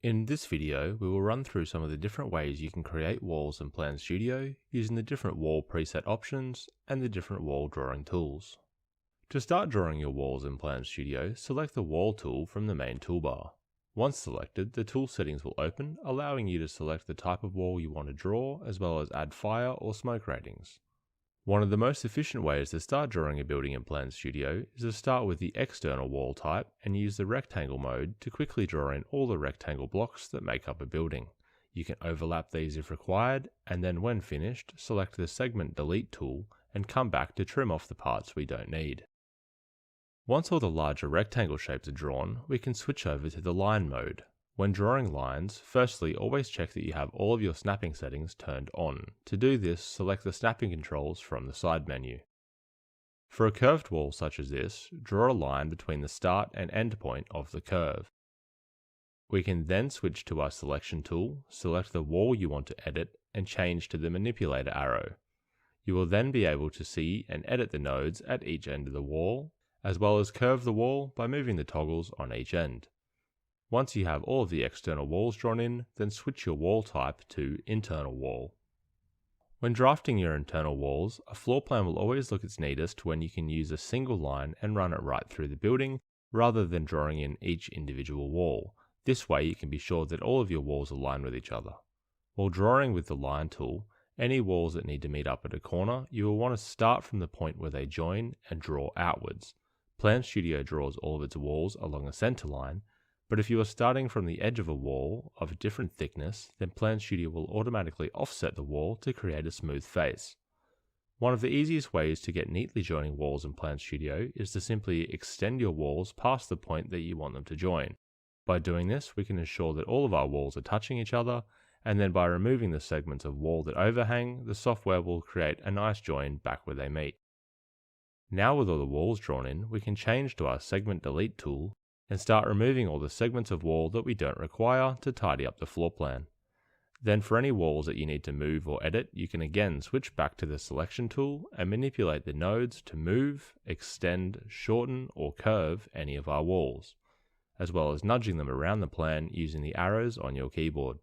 In this video, we will run through some of the different ways you can create walls in Plan Studio using the different wall preset options and the different wall drawing tools. To start drawing your walls in Plan Studio, select the Wall tool from the main toolbar. Once selected, the tool settings will open, allowing you to select the type of wall you want to draw, as well as add fire or smoke ratings. One of the most efficient ways to start drawing a building in Plan Studio is to start with the external wall type and use the rectangle mode to quickly draw in all the rectangle blocks that make up a building. You can overlap these if required, and then when finished, select the Segment Delete tool and come back to trim off the parts we don't need. Once all the larger rectangle shapes are drawn, we can switch over to the line mode. When drawing lines, firstly always check that you have all of your snapping settings turned on. To do this, select the snapping controls from the side menu. For a curved wall such as this, draw a line between the start and end point of the curve. We can then switch to our selection tool, select the wall you want to edit, and change to the manipulator arrow. You will then be able to see and edit the nodes at each end of the wall, as well as curve the wall by moving the toggles on each end. Once you have all of the external walls drawn in, then switch your wall type to internal wall. When drafting your internal walls, a floor plan will always look its neatest when you can use a single line and run it right through the building, rather than drawing in each individual wall. This way you can be sure that all of your walls align with each other. While drawing with the line tool, any walls that need to meet up at a corner, you will want to start from the point where they join and draw outwards. Plan Studio draws all of its walls along a center line, but if you are starting from the edge of a wall of a different thickness, then Plan Studio will automatically offset the wall to create a smooth face. One of the easiest ways to get neatly joining walls in Plan Studio is to simply extend your walls past the point that you want them to join. By doing this, we can ensure that all of our walls are touching each other, and then by removing the segments of wall that overhang, the software will create a nice join back where they meet. Now with all the walls drawn in, we can change to our Segment Delete tool and start removing all the segments of wall that we don't require to tidy up the floor plan. Then for any walls that you need to move or edit, you can again switch back to the Selection tool and manipulate the nodes to move, extend, shorten or curve any of our walls, as well as nudging them around the plan using the arrows on your keyboard.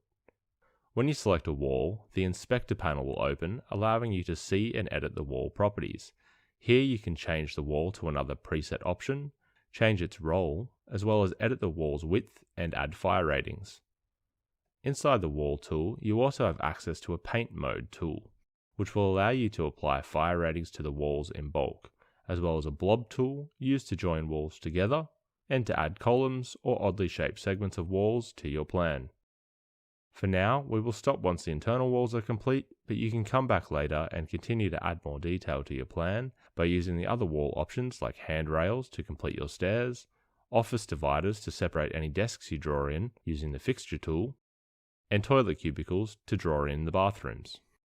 When you select a wall, the Inspector panel will open, allowing you to see and edit the wall properties. Here you can change the wall to another preset option, change its role, as well as edit the wall's width and add fire ratings. Inside the Wall tool, you also have access to a Paint Mode tool, which will allow you to apply fire ratings to the walls in bulk, as well as a Blob tool used to join walls together, and to add columns or oddly shaped segments of walls to your plan. For now, we will stop once the internal walls are complete, but you can come back later and continue to add more detail to your plan by using the other wall options like handrails to complete your stairs, office dividers to separate any desks you draw in using the Fixture tool, and toilet cubicles to draw in the bathrooms.